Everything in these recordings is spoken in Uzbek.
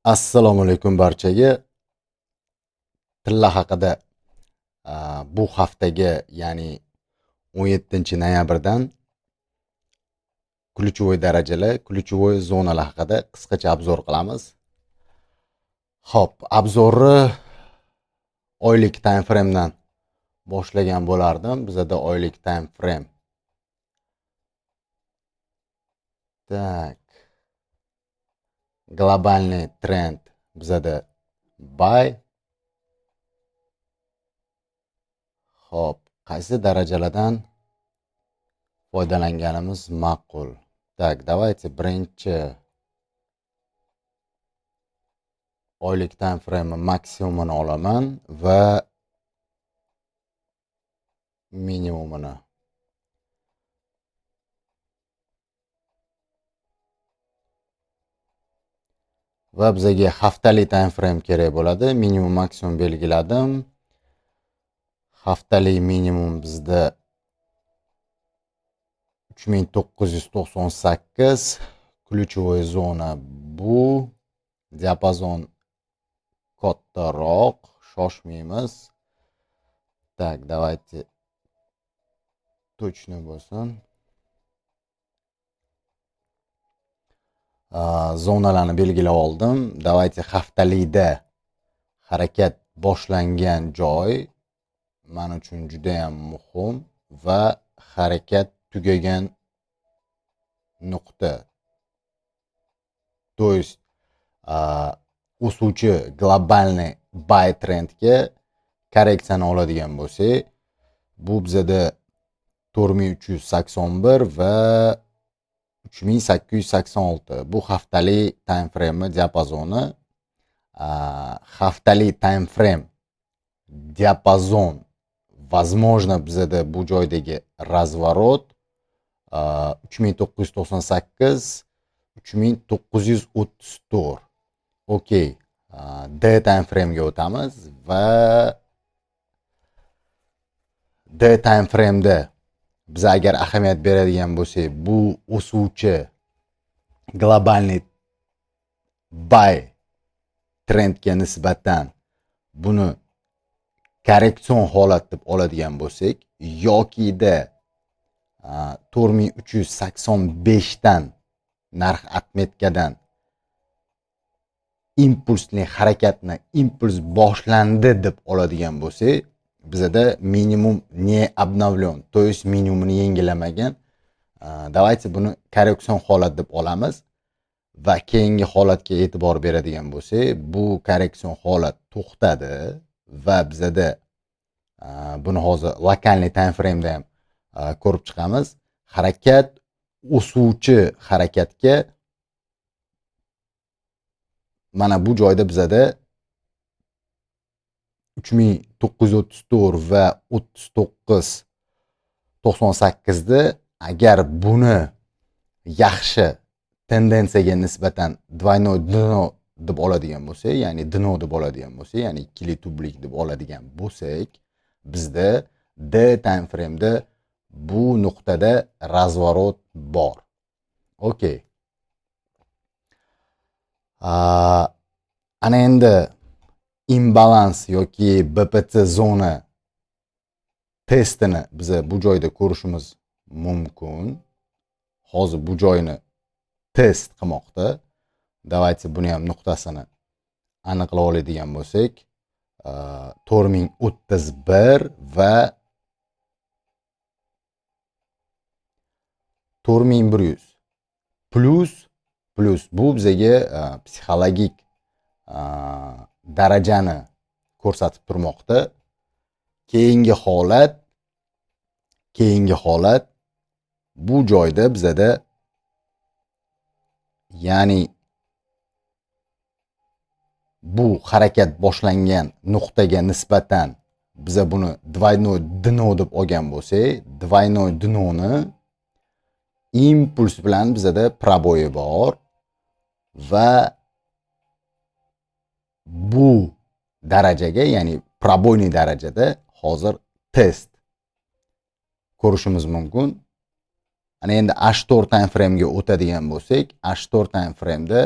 Assalomu alaykum barchaga. Tilla haqida bu haftaga, ya'ni 17 noyabrdan ключевой darajalar, ключевой zonalar haqida qisqacha obzor qilamiz. Xo'p, obzorni oylik time framedan boshlagan bo'lardim. Bizda oylik time frame. Tak. Globalniy trend bizda buy. Xo'p, qaysi darajalardan foydalanganimiz ma'qul? Так, давайте birinchi oylik time frame maksimumini olaman va minimumini. Va bizga haftalik time frame kerak bo'ladi. Minimum maksimum belgiladim. Haftalik minimum bizda 3998. Ключевой zona bu. Diapazon kattaroq, shoshmaymiz. Так, давайте точно bo'lsin. Zonalarni belgilab oldim. Давайте haftalikda harakat boshlangan joy men uchun juda ham muhim va harakat tugagan nuqta. То есть o'suvchi globalniy buy trendga korreksiyani oladigan bo'lsak, bu bizda 4381 va 3886. Bu haftalik time frame diapazoni. Haftalik time frame diapazon, возможно, bizda bu joydagi razворот 3998 3934. Okey. D time frame ga o'tamiz va D time frame da biz agar ahamiyat beradigan bo'lsak, bu o'suvchi globalniy buy trendga nisbatan buni korreksion holat deb oladigan bo'lsak, yokida 4385 dan narx atmetkadan impulsli harakatni impuls boshlandi deb oladigan bo'lsak, bizda minimum не обновлен, то есть minimumni yangilamagan. Давайте buni korreksion holat deb olamiz va keyingi holatga e'tibor beradigan bo'lsak, bu korreksion holat to'xtadi va bizda buni hozir lokalniy time frame da ham ko'rib chiqamiz. Harakat o'suvchi harakatga mana bu joyda bizda 3934 va 3998 da agar buni yaxshi tendensiyaga nisbatan двойной dno deb oladigan bo'lsak, ya'ni dno deb oladigan bo'lsak, ya'ni ikkili tublik deb oladigan bo'lsak, bizda D time frame da bu nuqtada razворот bor. Okey. Ana endi imbalans yoki BPT zona testini biz bu joyda ko'rishimiz mumkin. Hozir bu joyni test qilmoqda. Давайте buni ham nuqtasini aniqlab oladigan bo'lsak, 4031 va 4100 plus bu bizga psixologik darajani ko'rsatib turmoqda. Keyingi holat bu joyda bizda, ya'ni bu harakat boshlangan nuqtaga nisbatan biz buni двойной dno deb olgan bo'lsak, двойной dnoni impuls bilan bizda proboyi bor va bu darajaga, ya'ni proboyniy darajada hozir test ko'rishimiz mumkin. Ana endi H4 time frame ga o'tadigan bo'lsak, H4 time frame da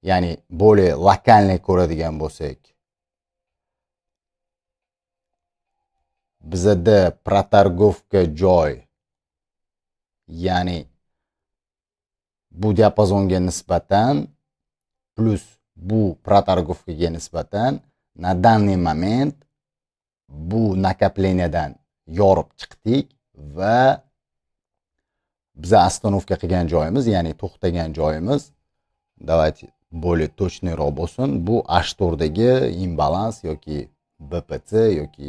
ya'ni более lokalniy ko'radigan bo'lsak, bizada protargovka joy, ya'ni bu diapazonga nisbatan plus bu protargovkaga nisbatan na данный moment bu nakapleniyadan yorib chiqdik va biza остановка qilgan joyimiz, ya'ni to'xtagan joyimiz, давайте более точныйroq bo'lsin, bu H4 dagi imbalans yoki BPC yoki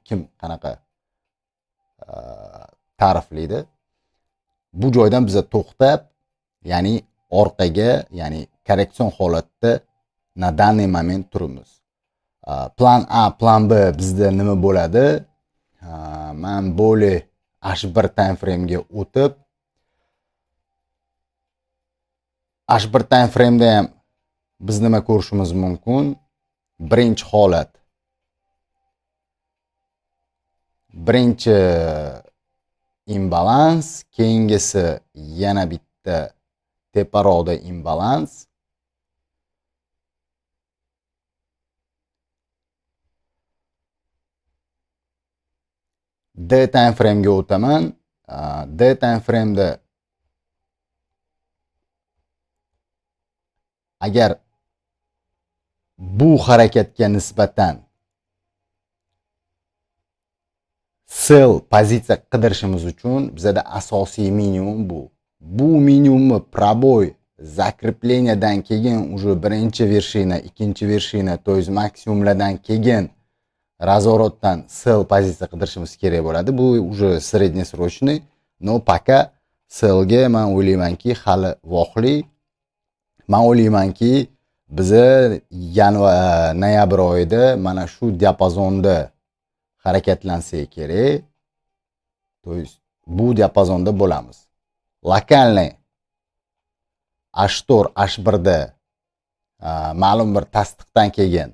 kim qanaqa ta'riflaydi. Bu joydan biza to'xtab, ya'ni orqaga, ya'ni korreksion holatda na данный moment turibmiz. Plan A, plan B bizda nima bo'ladi? Men более H1 time frame'ga o'tib, H1 time frame'da ham biz nima ko'rishimiz mumkin? Birinchi holat, birinchi imbalans, keyingisi yana bitta teparoqda imbalans. D time frame'ga o'taman. D time frame'da agar bu harakatga nisbatan sell pozitsiya qidirishimiz uchun bizada asosiy minimum bu. Bu minimumni proboy zakrepleniyadan keyin уже birinchi vershina, ikkinchi vershina, то есть maksimumlardan keyin razvorotdan sell pozitsiya qidirishimiz kerak bo'ladi. Bu уже среднесрочный, но пока sellga men o'ylaymanki hali voqli. Men o'ylaymanki biza noyabr oyida mana shu diapazonda harakatlansa kerak. То есть bu diapazonda bo'lamiz. Lokalniy H4, H1 da ma'lum bir tasdiqdan keyin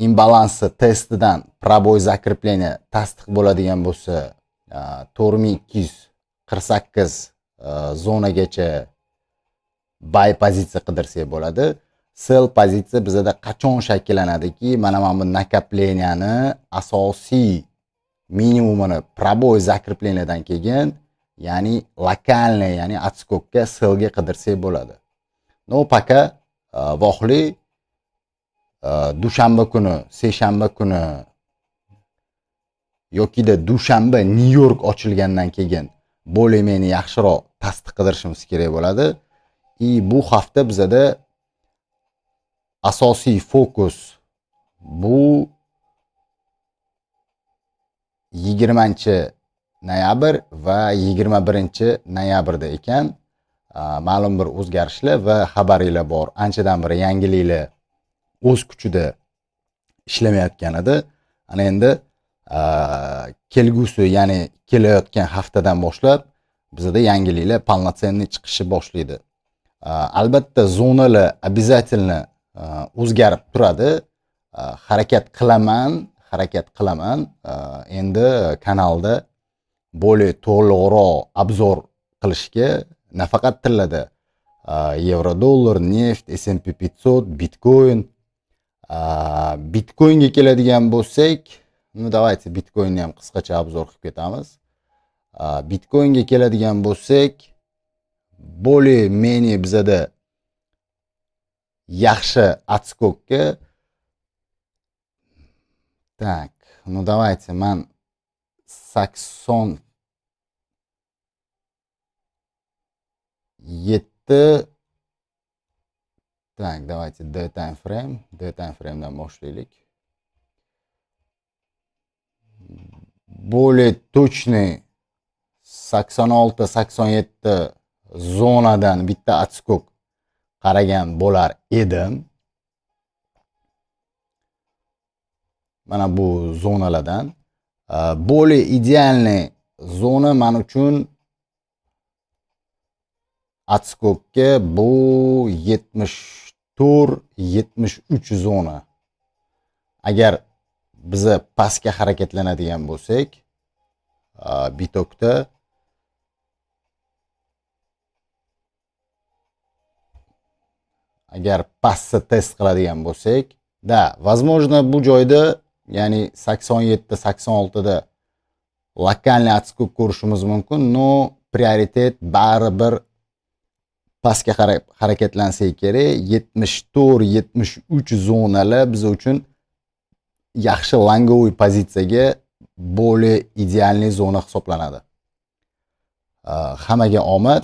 imbalansi testidan proboy zakrepleniya tasdiq bo'ladigan bo'lsa, 4248 zonagacha buy pozitsiya qidirsak bo'ladi. Sell pozitsiya bizada qachon shakllanadiki, mana bu nakopleniyani asosiy minimumini proboy zakrepleniyadan keyin, ya'ni lokalniy, ya'ni отскокка sellga qidirsak bo'ladi. No пока voqli dushanba kuni, seshanba kuni yokida dushanba New York ochilgandan keyin bo'limini yaxshiroq tasdiq qidirishimiz kerak bo'ladi. Bu hafta bizada asosiy fokus bu 20-noyabr va 21-noyabrda ekan. Ma'lum bir o'zgarishlar va xabaringlar bor. Anchadan beri yangiliklar o'z kuchida ishlamayotgan edi. Ana endi kelgusi, ya'ni kelayotgan haftadan boshlab bizda yangiliklar полноценный chiqishi boshlaydi. Albatta zonalar обязательно o'zgarib turadi. Harakat qilaman. Endi kanalda более to'liqroq obzor qilishga nafaqat tillarda yevro dollar, neft, S&P 500, bitcoin. Bitcoinga keladigan bo'lsak, давайте bitcoinni ham qisqacha obzor qilib ketamiz. Bitcoinga keladigan bo'lsak, более-менее bizada yaxshi отскокка. Так, давайте men 87 Так, давайте D time frame'dan boshlaylik. Более точный 86-87 zonadan bitta отскок qaragan bo'lar edim. Mana bu zonalardan более идеальный zona men uchun отскокка bu 74-73 zona. Agar biza pastga harakatlanadigan bo'lsak, bitokda agar pastni test qiladigan bo'lsak, da, возможно bu joyda, ya'ni 87-86 da lokalniy отскок ko'rishimiz mumkin, no prioritet baribir pastga qarab harakatlansa kerak. 74-73 zonalar biz uchun yaxshi longoviy pozitsiyaga более idealniy zona hisoblanadi. Hammaga omad.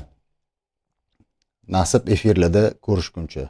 Nasib efirlarda ko'rishguncha.